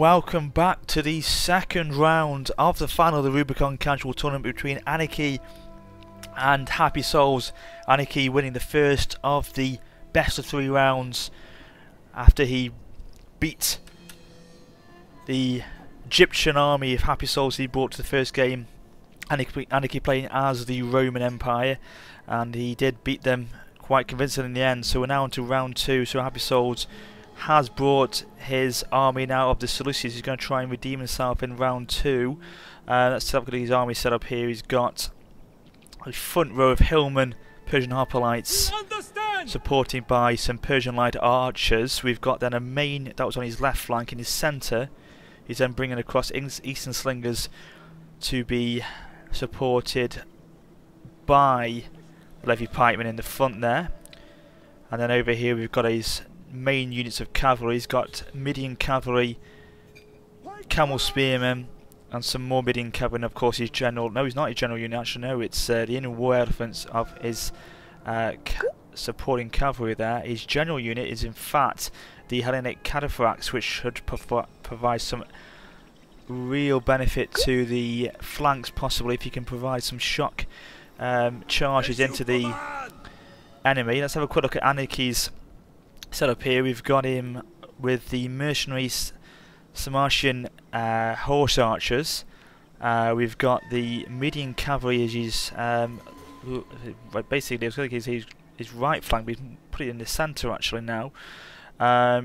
Welcome back to the second round of the final of the Rubicon casual tournament between Anarchy and Happysouls. Anarchy winning the first of the best of 3 rounds after he beat the Egyptian army of Happysouls he brought to the first game. Anarchy playing as the Roman Empire, and he did beat them quite convincing in the end. So we're now into round 2. So Happysouls has brought his army now of the Seleucids. He's going to try and redeem himself in round 2. Let's have a look at his army set up here. He's got a front row of hillmen, Persian hoplites, supported by some Persian light archers. We've got then a main that was on his left flank. In his centre, he's then bringing across eastern slingers to be supported by levy pikemen in the front there. And then over here we've got his main units of cavalry. He's got Median cavalry, camel spearmen, and some more Median cavalry, and of course his general. No, he's not his general unit actually, no, it's the inner war elephants of his supporting cavalry there. His general unit is in fact the Hellenic cataphracts, which should provide some real benefit to the flanks, possibly if you can provide some shock charges into the enemy. Let's have a quick look at Anarchy's set up here. We've got him with the mercenary Sarmatian horse archers. We've got the Median cavalry as his basically it's like his right flank, but he's put it in the centre actually now.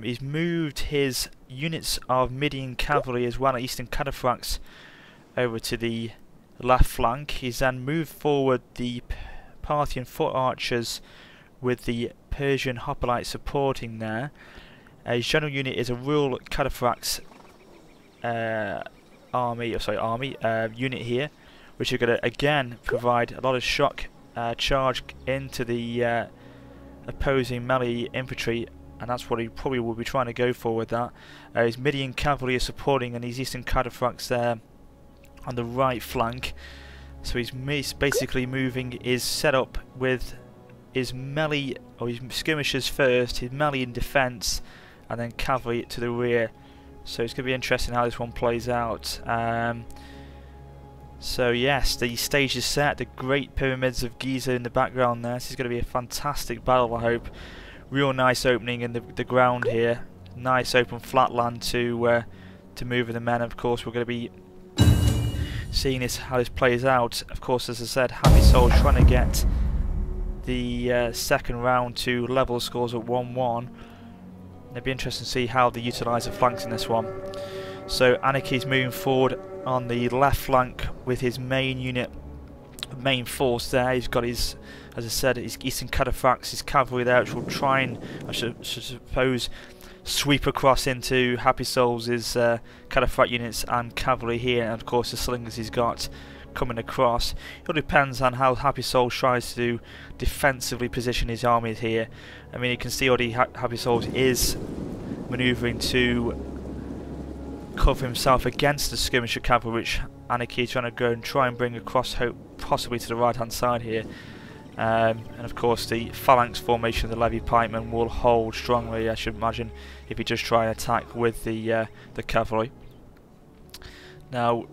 He's moved his units of Median cavalry as well, eastern cataphracts, over to the left flank. He's then moved forward the Parthian foot archers with the Persian hoplites supporting there. His general unit is a rural cataphracts unit here, which are going to again provide a lot of shock charge into the opposing melee infantry, and that's what he probably will be trying to go for with that. His Median cavalry is supporting, and his eastern cataphracts there on the right flank. So he's basically moving his setup with his melee, or his skirmishers first, his melee in defence, and then cavalry to the rear. So it's going to be interesting how this one plays out. So yes, the stage is set, the Great Pyramids of Giza in the background there. This is going to be a fantastic battle, I hope. Real nice opening in the ground here. Nice open flat land to move with the men. Of course, we're going to be seeing how this plays out. Of course, as I said, Happysouls trying to get the second round to level scores at 1-1. It'd be interesting to see how they utilise the flanks in this one. So Anarchy's moving forward on the left flank with his main unit, main force there. He's got his, as I said, his eastern cataphracts, his cavalry there, which will try and, I should suppose, sweep across into Happysouls' cataphract units and cavalry here, and of course the slingers he's got coming across. It all depends on how Happysouls tries to defensively position his armies here. I mean, you can see already Happysouls is manoeuvring to cover himself against the skirmisher cavalry, which Anarchy is trying to go and try and bring across, possibly to the right hand side here. And of course the phalanx formation of the levy pikemen will hold strongly, I should imagine, if he just try and attack with the cavalry. Now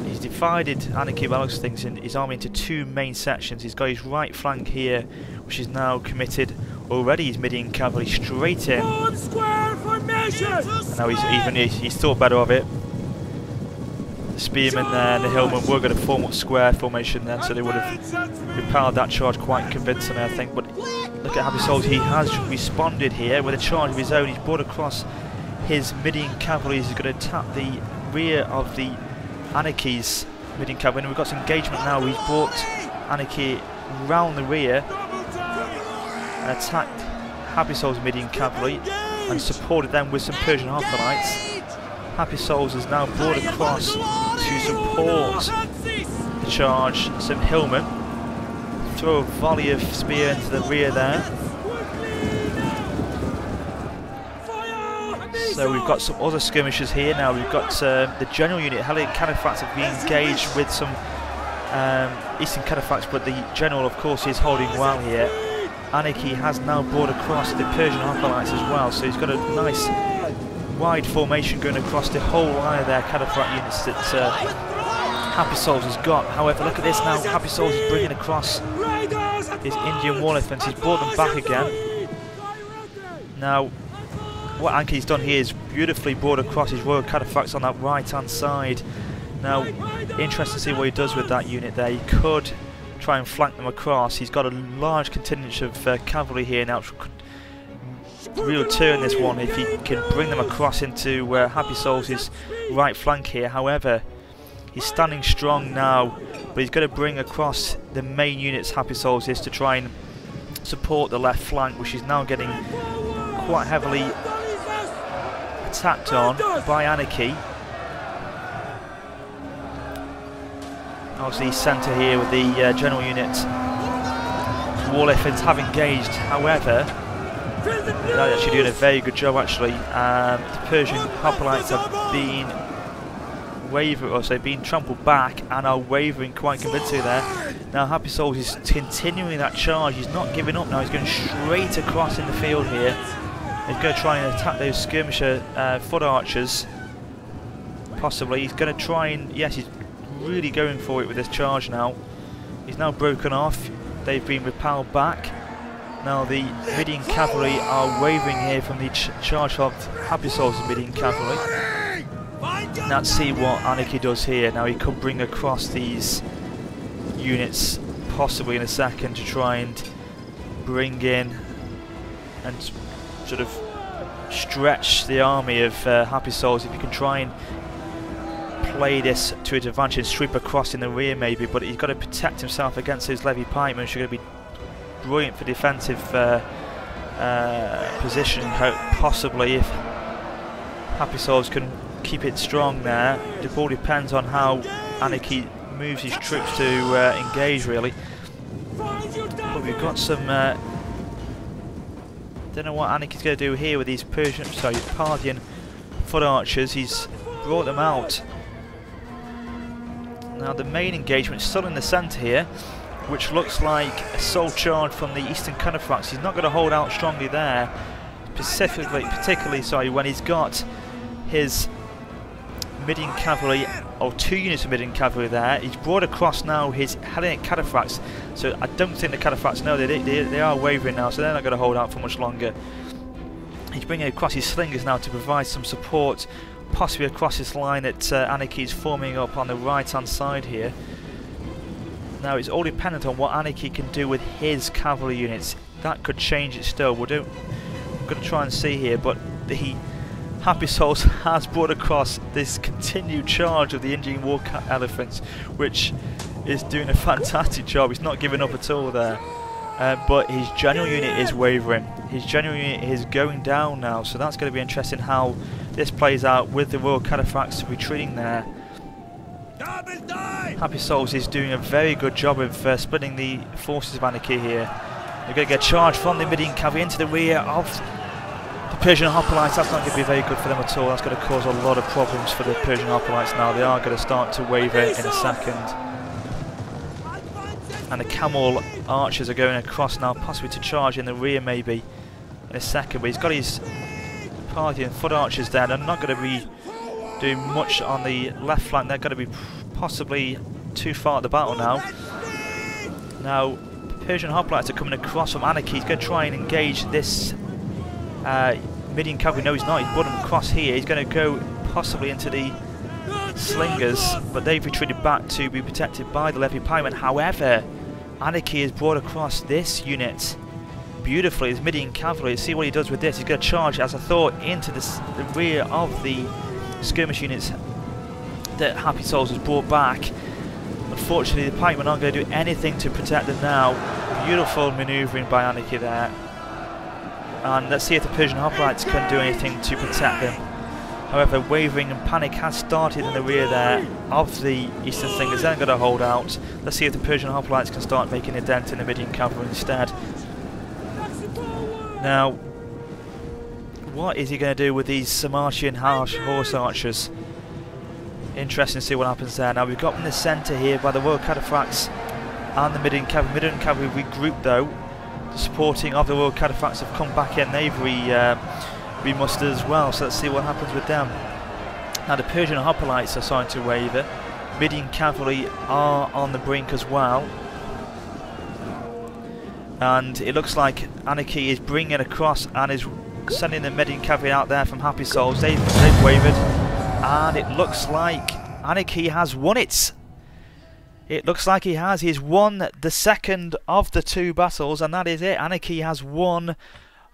he's divided Anarchy things in his army into 2 main sections. He's got his right flank here, which is now committed already. His Median cavalry straight in. And now he's thought better of it. The spearmen there and the hillmen were going to form up square formation then, so they would have repelled that charge quite convincingly, I think. But look at Happysouls, he has responded here with a charge of his own. He's brought across his Median cavalry. He's going to attack the rear of the Anarchy's Median cavalry, and we've got some engagement now. He's brought Anarchy round the rear and attacked Happysouls' Median cavalry and supported them with some Persian hoplites. Happysouls is now brought across to support the charge some hillmen. Throw a volley of spear into the rear there. So we've got some other skirmishers here now. We've got the general unit, Hellenic cataphracts, have been engaged with some eastern cataphracts, but the general, of course, is holding well here. Anarchy has now brought across the Persian hoplites as well, so he's got a nice wide formation going across the whole line of their cataphract units that Happysouls has got. However, look at this now. Happysouls is bringing across his Indian war elephants. He's brought them back again. Now, what Anarchy's done here is beautifully brought across his royal cataphracts on that right-hand side. Now, interesting to see what he does with that unit there. He could try and flank them across. He's got a large contingent of cavalry here now, which could real turn this one if he can bring them across into Happysouls' right flank here. However, he's standing strong now, but he's got to bring across the main units Happysouls is to try and support the left flank, which is now getting quite heavily attacked on by Anarchy. Obviously centre here with the general unit. War elephants have engaged, however they're actually doing a very good job actually. The Persian hoplites have been been trampled back and are wavering quite convincingly there. Now Happysouls is continuing that charge. He's not giving up now. He's going straight across in the field here. He's going to try and attack those skirmisher foot archers. Possibly. He's going to try and, yes, he's really going for it with this charge now. He's now broken off. They've been repelled back. Now the Median cavalry are wavering here from the charge of Happysouls' Median cavalry. Now let's see what Anarchy does here. Now he could bring across these units possibly in a second to try and bring in and sort of stretch the army of Happysouls. If you can try and play this to his advantage and sweep across in the rear maybe, but he's got to protect himself against those levy pikemen, which are going to be brilliant for defensive position, possibly if Happysouls can keep it strong there. It all depends on how Anarchy moves his troops to engage really. But we've got some don't know what Anarchy's going to do here with these Parthian foot archers. He's brought them out. Now the main engagement is still in the centre here, which looks like a sole charge from the eastern cataphracts. He's not going to hold out strongly there, particularly when he's got his Median cavalry, or 2 units of Median cavalry there. He's brought across now his Hellenic cataphracts, so I don't think the cataphracts know they are wavering now, so they're not going to hold out for much longer. He's bringing across his slingers now to provide some support, possibly across this line that Anarchy is forming up on the right hand side here. Now it's all dependent on what Anarchy can do with his cavalry units. That could change it still. I'm going to try and see here, but the Happysouls has brought across this continued charge of the Indian war elephants, which is doing a fantastic job. He's not giving up at all there. But his general unit is wavering. His general unit is going down now, so that's going to be interesting how this plays out with the royal cataphracts retreating there. Happysouls is doing a very good job of splitting the forces of Anarchy here. They're going to get charged from the Median cavalry into the rear of the Persian hoplites. That's not going to be very good for them at all. That's going to cause a lot of problems for the Persian hoplites now. They are going to start to waver in a second. And the camel archers are going across now, possibly to charge in the rear maybe in a second. But he's got his Parthian foot archers there. They're not going to be doing much on the left flank. They're going to be possibly too far at the battle now. Now, Persian hoplites are coming across from Anarchy. He's going to try and engage this Median cavalry. No, he's not. He's brought them across here. He's going to go possibly into the slingers, but they've retreated back to be protected by the levy pikemen. However, Anarchy has brought across this unit beautifully, his Median cavalry. See what he does with this. He's going to charge, as I thought, into the rear of the skirmish units that Happysouls has brought back. Unfortunately, the pikemen aren't going to do anything to protect them now. Beautiful manoeuvring by Anarchy there. And let's see if the Persian hoplites can do anything to protect them. However, wavering and panic has started in the rear there of the eastern slingers. They're going to hold out. Let's see if the Persian hoplites can start making a dent in the Median cavalry instead. Now, what is he going to do with these Sarmatian horse archers? Interesting to see what happens there. Now, we've got in the centre here by the royal cataphracts and the Median cavalry. Median cavalry regrouped though. The supporting of the royal cataphracts have come back in. They've be mustered as well. So let's see what happens with them. Now the Persian hoplites are starting to waver. Median cavalry are on the brink as well. And it looks like Anarchy is bringing across and is sending the Median cavalry out there from Happysouls. They've wavered. And it looks like Anarchy has won it. It looks like he has. He's won the second of the 2 battles, and that is it. Anarchy has won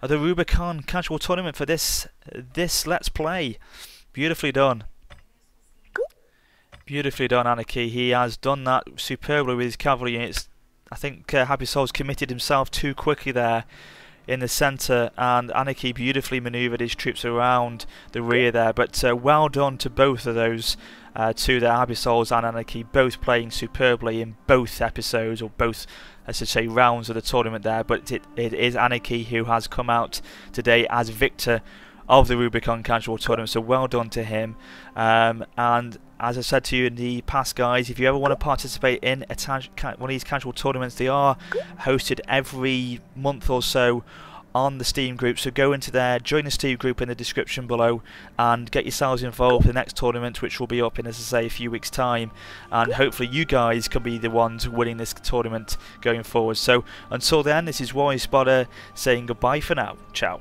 the Rubicon casual tournament for this Let's Play. Beautifully done. Beautifully done, Anarchy. He has done that superbly with his cavalry units. I think Happysouls committed himself too quickly there in the centre, and Anarchy beautifully manoeuvred his troops around the rear there. But well done to both of those two there, Happysouls and Anarchy, both playing superbly in both episodes, or both, I should say, rounds of the tournament there. But it is Anarchy who has come out today as victor of the Rubicon casual tournament, so well done to him. And as I said to you in the past, guys, if you ever want to participate in one of these casual tournaments, they are hosted every month or so on the Steam group, so go into there, join the Steam group in the description below, and get yourselves involved in the next tournament, which will be up in, as I say, a few weeks time, and hopefully you guys can be the ones winning this tournament going forward. So until then, this is WarriorofSparta saying goodbye for now. Ciao.